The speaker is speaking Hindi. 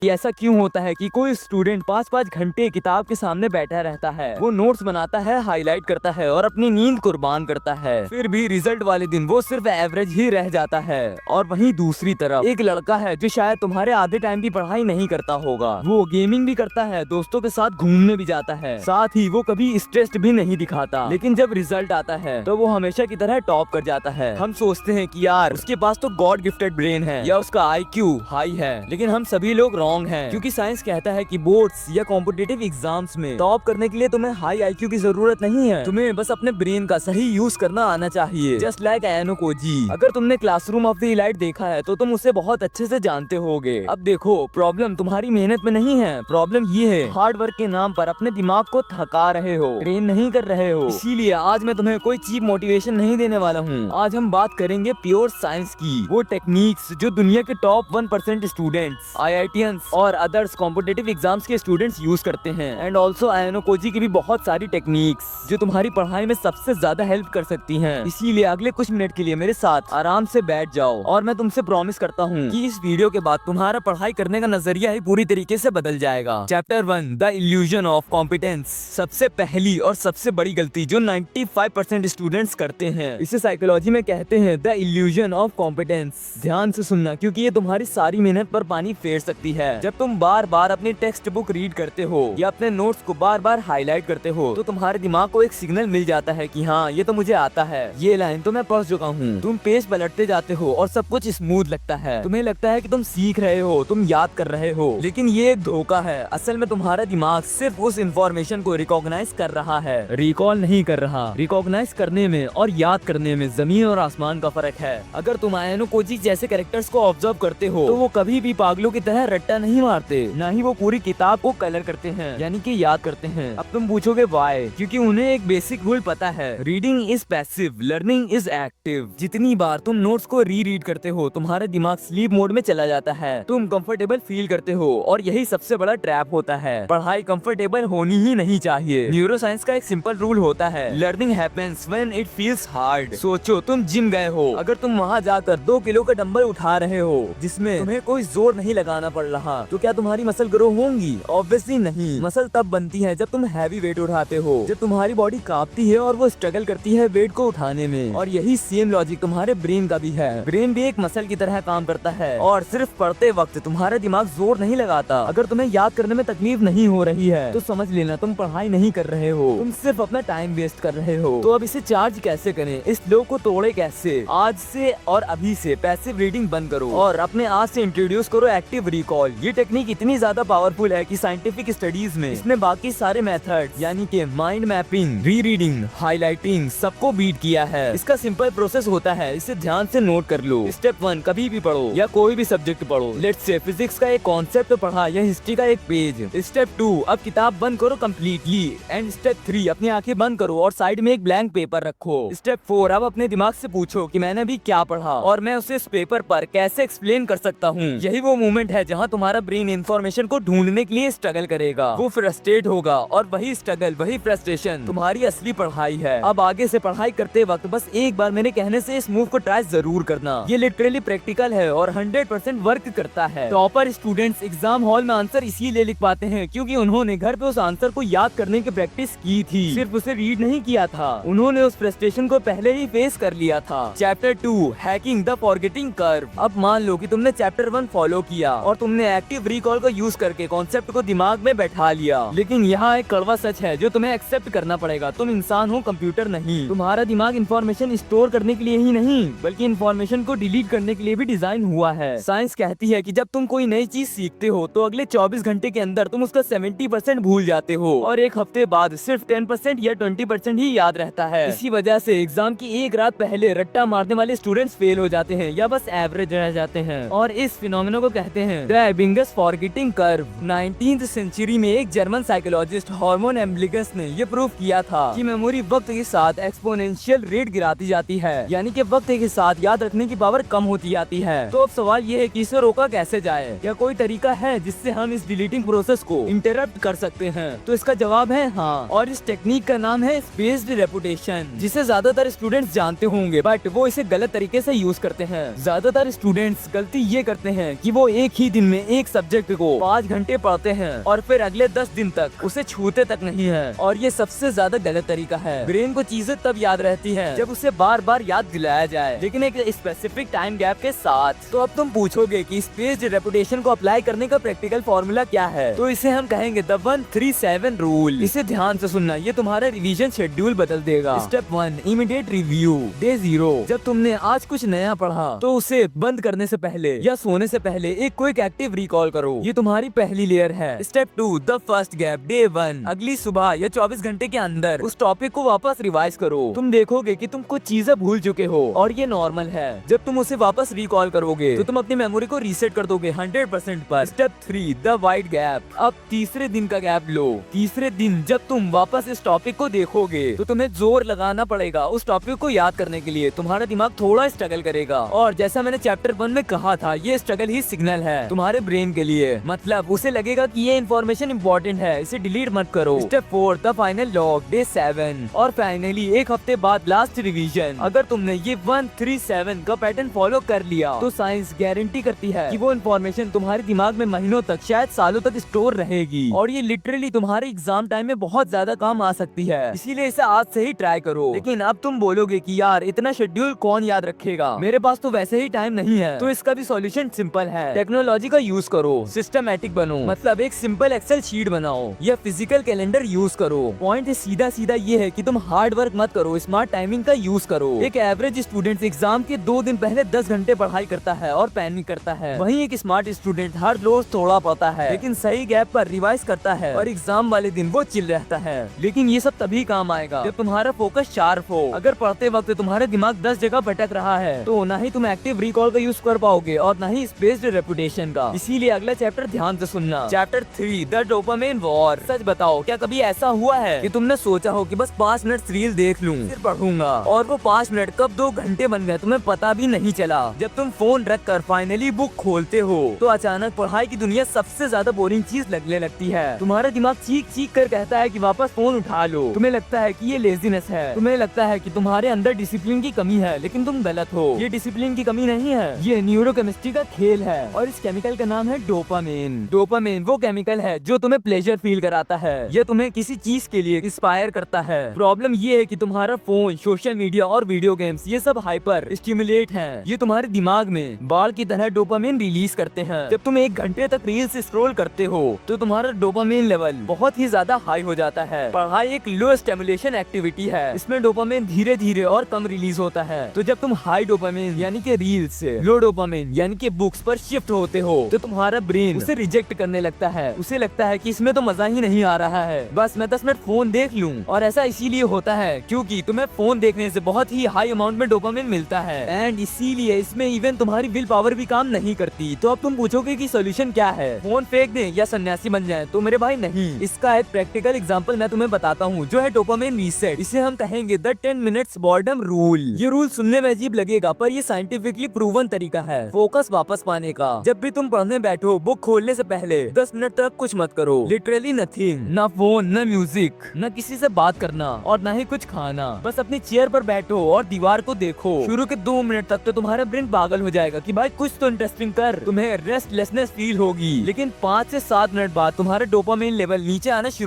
ऐसा क्यों होता है कि कोई स्टूडेंट 5-5 घंटे किताब के सामने बैठा रहता है, वो नोट्स बनाता है, हाईलाइट करता है और अपनी नींद कुर्बान करता है, फिर भी रिजल्ट वाले दिन वो सिर्फ एवरेज ही रह जाता है। और वहीं दूसरी तरफ एक लड़का है जो शायद तुम्हारे आधे टाइम की पढ़ाई नहीं करता होगा, वो गेमिंग भी करता है, दोस्तों के साथ घूमने भी जाता है, साथ ही वो कभी स्ट्रेस्ड भी नहीं दिखाता, लेकिन जब रिजल्ट आता है तो वो हमेशा की तरह टॉप कर जाता है। हम सोचते हैं कि यार उसके पास तो गॉड गिफ्टेड ब्रेन है या उसका IQ हाई है, लेकिन हम सभी लोग रॉन्ग हैं, क्योंकि साइंस कहता है कि बोर्ड्स या कॉम्पिटिटिव एग्जाम्स में टॉप करने के लिए तुम्हें हाई IQ की जरूरत नहीं है, तुम्हें बस अपने ब्रेन का सही यूज करना आना चाहिए। Just like आयानो Cozi. अगर तुमने क्लासरूम ऑफ द इलाइट देखा है तो तुम उसे बहुत अच्छे से जानते होगे। अब देखो, प्रॉब्लम तुम्हारी मेहनत में नहीं है, प्रॉब्लम ये है हार्ड वर्क के नाम पर अपने दिमाग को थका रहे हो, ट्रेन नहीं कर रहे हो। इसीलिए आज मैं तुम्हें कोई चीप मोटिवेशन नहीं देने वाला हूँ। आज हम बात करेंगे प्योर साइंस की, वो टेक्निक्स जो दुनिया के टॉप 1% स्टूडेंट्स, IITians और अदर्स कॉम्पिटिटिव एग्जाम्स के स्टूडेंट्स यूज करते हैं। एंड ऑल्सो आयानो कोजी की भी बहुत सारी टेक्निक्स जो तुम्हारी पढ़ाई में सबसे ज्यादा हेल्प कर सकती हैं। इसीलिए अगले कुछ मिनट के लिए मेरे साथ आराम से बैठ जाओ और मैं तुमसे प्रॉमिस करता हूँ कि इस वीडियो के बाद तुम्हारा पढ़ाई करने का नजरिया ही पूरी तरीके से बदल जाएगा। Chapter 1, the illusion of competence. सबसे पहली और सबसे बड़ी गलती जो 95% स्टूडेंट्स करते हैं, इसे साइकोलॉजी में कहते हैं द इल्यूजन ऑफ कॉम्पिटेंस। ध्यान से सुनना, क्योंकि ये तुम्हारी सारी मेहनत पर पानी फेर सकती है। जब तुम बार बार अपनी टेक्स्ट बुक रीड करते हो या अपने नोट्स को बार बार हाईलाइट करते हो तो तुम्हारे दिमाग को एक सिग्नल मिल जाता है कि हाँ, ये तो मुझे आता है, ये लाइन तो मैं पढ़ चुका हूँ। तुम पेज पलटते जाते हो और सब कुछ स्मूथ लगता है, तुम्हें लगता है कि तुम सीख रहे हो, तुम याद कर रहे हो, लेकिन ये एक धोखा है। असल में तुम्हारा दिमाग सिर्फ उस इंफॉर्मेशन को रिकॉग्नाइज कर रहा है, रिकॉल नहीं कर रहा। रिकॉग्नाइज करने में और याद करने में जमीन और आसमान का फर्क है। अगर तुम आयानो कोजी जैसे कैरेक्टर्स को ऑब्जर्व करते हो तो वो कभी भी पागलों की तरह रट्टा नहीं मारते, ना ही वो पूरी किताब को कलर करते हैं, यानी कि याद करते हैं। अब तुम पूछोगे व्हाई? क्योंकि उन्हें एक बेसिक रूल पता है, reading is passive, learning is active. जितनी बार तुम नोट्स को रीड करते हो तुम्हारा दिमाग स्लीप मोड में चला जाता है, तुम कंफर्टेबल फील करते हो, और यही सबसे बड़ा ट्रैप होता है। पढ़ाई कंफर्टेबल होनी ही नहीं चाहिए। न्यूरोसाइंस का एक सिंपल रूल होता है, learning happens when it feels hard. सोचो, तुम जिम गए हो, अगर तुम वहाँ जाकर 2 किलो का डंबल उठा रहे हो जिसमें तुम्हें कोई जोर नहीं लगाना पड़ रहा, तो क्या तुम्हारी मसल ग्रो होंगी? ऑब्वियसली नहीं। मसल तब बनती है जब तुम हैवी वेट उठाते हो, जब तुम्हारी बॉडी कांपती है और वो स्ट्रगल करती है वेट को उठाने में। और यही सेम लॉजिक तुम्हारे ब्रेन का भी है। ब्रेन भी एक मसल की तरह काम करता है, और सिर्फ पढ़ते वक्त तुम्हारा दिमाग जोर नहीं लगाता। अगर तुम्हें याद करने में तकलीफ नहीं हो रही है तो समझ लेना तुम पढ़ाई नहीं कर रहे हो, तुम सिर्फ अपना टाइम वेस्ट कर रहे हो। तो अब इसे चार्ज कैसे करें, इस लो को तोड़े कैसे? आज से और अभी से पैसिव रीडिंग बंद करो और अपने आज से इंट्रोड्यूस करो एक्टिव रिकॉल। ये टेक्निक इतनी ज्यादा पावरफुल है कि साइंटिफिक स्टडीज में इसने बाकी सारे मेथड्स यानी कि माइंड मैपिंग, री रीडिंग, हाईलाइटिंग सबको बीट किया है। इसका सिंपल प्रोसेस होता है, इसे ध्यान से नोट कर लो। स्टेप 1, कभी भी पढ़ो या कोई भी सब्जेक्ट पढ़ो। लेट्स से फिजिक्स का एक कॉन्सेप्ट पढ़ा या हिस्ट्री का एक पेज। स्टेप 2, अब किताब बंद करो कम्प्लीटली। एंड स्टेप 3, अपनी आंखें बंद करो और साइड में एक ब्लैंक पेपर रखो। स्टेप 4, अब अपने दिमाग से पूछो कि मैंने अभी क्या पढ़ा और मैं उसे इस पेपर पर कैसे एक्सप्लेन कर सकता हूँ। यही वो मोमेंट है जहाँ तुम्हारा ब्रेन इन्फॉर्मेशन को ढूंढने के लिए स्ट्रगल करेगा, वो फ्रस्ट्रेट होगा, और वही स्ट्रगल, वही फ्रस्ट्रेशन तुम्हारी असली पढ़ाई है। अब आगे से पढ़ाई करते वक्त बस एक बार मेरे कहने से इस मूव को ट्राई जरूर करना। ये लिटरली प्रैक्टिकल है और 100% वर्क करता है। टॉपर स्टूडेंट्स एग्जाम हॉल में आंसर इसीलिए लिख पाते हैं क्योंकि उन्होंने घर पे उस आंसर को याद करने की प्रैक्टिस की थी, सिर्फ उसे रीड नहीं किया था। उन्होंने उस फ्रस्ट्रेशन को पहले ही फेस कर लिया था। Chapter 2, hacking the forgetting curve. अब मान लो कि तुमने चैप्टर 1 फॉलो किया और तुमने एक्टिव रिकॉल को यूज करके कॉन्सेप्ट को दिमाग में बैठा लिया, लेकिन यहाँ एक कड़वा सच है जो तुम्हें एक्सेप्ट करना पड़ेगा। तुम इंसान हो, कंप्यूटर नहीं। तुम्हारा दिमाग इंफॉर्मेशन स्टोर करने के लिए ही नहीं बल्कि इंफॉर्मेशन को डिलीट करने के लिए भी डिजाइन हुआ है। साइंस कहती है कि जब तुम कोई नई चीज सीखते हो तो अगले 24 घंटे के अंदर तुम उसका 70% भूल जाते हो और एक हफ्ते बाद सिर्फ 10% या 20% ही याद रहता है। इसी वजह से एग्जाम की एक रात पहले रट्टा मारने वाले स्टूडेंट्स फेल हो जाते हैं या बस एवरेज रह जाते हैं, और इस फिनोमेना को कहते हैं the Ebbinghaus forgetting curve. 19th century में एक जर्मन साइकोलॉजिस्ट हार्मन एम्बलिगस ने ये प्रूव किया था कि मेमोरी वक्त के साथ एक्सपोनेंशियल रेट गिराती जाती है, यानी कि वक्त के साथ याद रखने की पावर कम होती जाती है। तो अब सवाल ये है कि इसे रोका कैसे जाए? क्या कोई तरीका है जिससे हम इस डिलीटिंग प्रोसेस को इंटरप्ट कर सकते हैं? तो इसका जवाब है हाँ, और इस टेक्निक का नाम है स्पेस्ड रेपुटेशन, जिसे ज्यादातर स्टूडेंट्स जानते होंगे बट वो इसे गलत तरीके से यूज करते हैं। ज्यादातर स्टूडेंट्स गलती ये करते हैं कि वो एक ही दिन में एक सब्जेक्ट को 5 घंटे पढ़ते हैं और फिर अगले 10 दिन तक उसे छूते तक नहीं है, और ये सबसे ज्यादा गलत तरीका है। ब्रेन को चीजें तब याद रहती हैं जब उसे बार बार याद दिलाया जाए, लेकिन एक स्पेसिफिक टाइम गैप के साथ। तो अब तुम पूछोगे कि स्पेस्ड रेपुटेशन को अप्लाई करने का प्रैक्टिकल फॉर्मूला क्या है, तो इसे हम कहेंगे द 137 रूल। इसे ध्यान से सुनना, ये तुम्हारा रिवीजन शेड्यूल बदल देगा। Step 1, immediate review. डे 0, जब तुमने आज कुछ नया पढ़ा तो उसे बंद करने से पहले या सोने से पहले एक क्विक एक्टिव रिकॉल करो। ये तुम्हारी पहली लेयर है। Step 2, the first gap. Day 1, अगली सुबह या 24 घंटे के अंदर उस टॉपिक को वापस रिवाइज करो। तुम देखोगे कि तुम कुछ चीजें भूल चुके हो और ये नॉर्मल है। जब तुम उसे वापस रिकॉल करोगे तो तुम अपनी मेमोरी को रीसेट कर दोगे 100% पर। Step 3, the wide gap. अब तीसरे दिन का गैप लो। तीसरे दिन जब तुम वापस इस टॉपिक को देखोगे तो तुम्हें जोर लगाना पड़ेगा उस टॉपिक को याद करने के लिए। तुम्हारा दिमाग थोड़ा स्ट्रगल करेगा, और जैसा मैंने चैप्टर 1 में कहा था, ये स्ट्रगल ही सिग्नल है तुम्हारे ब्रेन के लिए। मतलब उसे लगेगा कि ये इन्फॉर्मेशन इम्पोर्टेंट है, इसे डिलीट मत करो। Step 4, the final log. Day 7, और फाइनली एक हफ्ते बाद लास्ट रिवीजन। अगर तुमने ये 137 का पैटर्न फॉलो कर लिया तो साइंस गारंटी करती है कि वो इन्फॉर्मेशन तुम्हारे दिमाग में महीनों तक, शायद सालों तक स्टोर रहेगी, और ये लिटरली तुम्हारे एग्जाम टाइम में बहुत ज्यादा काम आ सकती है। इसीलिए इसे आज से ही ट्राई करो। लेकिन अब तुम बोलोगे कि यार इतना शेड्यूल कौन याद रखेगा, मेरे पास तो वैसे ही टाइम नहीं है। तो इसका भी सॉल्यूशन सिंपल है, टेक्नोलॉजी का यूज करो, सिस्टमैटिक बनो। मतलब एक सिंपल एक्सेल शीट बनाओ या फिजिकल कैलेंडर यूज करो। पॉइंट सीधा सीधा ये है कि तुम हार्ड वर्क मत करो, स्मार्ट टाइमिंग का यूज करो। एक एवरेज स्टूडेंट एग्जाम के 2 दिन पहले 10 घंटे पढ़ाई करता है और पैनिक करता है। वहीं एक स्मार्ट स्टूडेंट हर रोज थोड़ा पढ़ता है, लेकिन सही गैप पर रिवाइज करता है, और एग्जाम वाले दिन वो चिल रहता है। लेकिन ये सब तभी काम आएगा जब तुम्हारा फोकस शार्प हो। अगर पढ़ते वक्त तुम्हारा दिमाग 10 जगह भटक रहा है तो ना ही तुम एक्टिव रिकॉल का यूज कर पाओगे और ना ही स्पेस्ड रेपुटेशन का। इसीलिए अगला चैप्टर ध्यान से सुनना। Chapter 3, the dopamine war. सच बताओ, क्या कभी ऐसा हुआ है कि तुमने सोचा हो कि बस 5 मिनट रील देख लूं, फिर पढ़ूंगा, और वो 5 मिनट कब 2 घंटे बन गए तुम्हें पता भी नहीं चला। जब तुम फोन रख कर फाइनली बुक खोलते हो तो अचानक पढ़ाई की दुनिया सबसे ज्यादा बोरिंग चीज लगने लगती है। तुम्हारा दिमाग चीख चीख कर कहता है कि वापस फोन उठा लो। तुम्हें लगता है कि ये लेजीनेस है, तुम्हें लगता है कि तुम्हारे अंदर डिसिप्लिन की कमी है, लेकिन तुम गलत हो। ये डिसिप्लिन की कमी नहीं है, ये न्यूरोकेमिस्ट्री का खेल है, और इस केमिकल का नाम है डोपामिन। डोपामिन वो केमिकल है जो तुम्हें प्लेजर फील कराता है, ये तुम्हें किसी चीज के लिए इंस्पायर करता है। प्रॉब्लम ये है कि तुम्हारा फोन, सोशल मीडिया और वीडियो गेम्स ये सब हाइपर स्टिमुलेट हैं। ये तुम्हारे दिमाग में बाल की तरह डोपामिन रिलीज करते हैं। जब तुम 1 घंटे तक रील्स स्क्रॉल करते हो तो तुम्हारा डोपामिन लेवल बहुत ही ज्यादा हाई हो जाता है। पढ़ाई एक लो स्टिमुलेशन एक्टिविटी है, इसमें डोपामिन धीरे धीरे और कम रिलीज होता है। तो जब तुम हाई डोपामिन यानी कि रील्स से लो डोपामिन यानी कि बुक्स पर शिफ्ट होते हो तो तुम्हारा ब्रेन उसे रिजेक्ट करने लगता है। उसे लगता है कि इसमें तो मजा ही नहीं आ रहा है, बस मैं 10 मिनट फोन देख लूं। और ऐसा इसीलिए होता है क्योंकि तुम्हें फोन देखने से बहुत ही हाई अमाउंट में डोपामिन मिलता है, एंड इसीलिए इसमें इवन तुम्हारी विल पावर भी काम नहीं करती। तो अब तुम पूछोगे कि सोल्यूशन क्या है, फोन फेंक दें या सन्यासी बन जाएं? तो मेरे भाई नहीं, इसका एक प्रैक्टिकल एग्जांपल मैं तुम्हें बताता हूँ जो है डोपामिन रीसेट। इसे हम कहेंगे द 10 मिनट्स बॉर्डम रूल। ये रूल सुनने में अजीब लगेगा पर ये साइंटिफिकली प्रूवन तरीका है फोकस वापस पाने का। जब भी तुम पढ़ने बैठो, बुक खोलने से पहले 10 मिनट तक कुछ मत करो, लिटरली नथिंग। ना फोन, ना म्यूजिक, ना किसी से बात करना, और ना ही कुछ खाना। बस अपनी चेयर पर बैठो और दीवार को देखो। शुरू के 2 मिनट तक तो तुम्हारा ब्रेन पागल हो जाएगा कि भाई कुछ तो इंटरेस्टिंग कर, तुम्हें रेस्टलेसनेस फील होगी। लेकिन 5 से 7 मिनट बाद तुम्हारा डोपामिन लेवल नीचे आना शुरू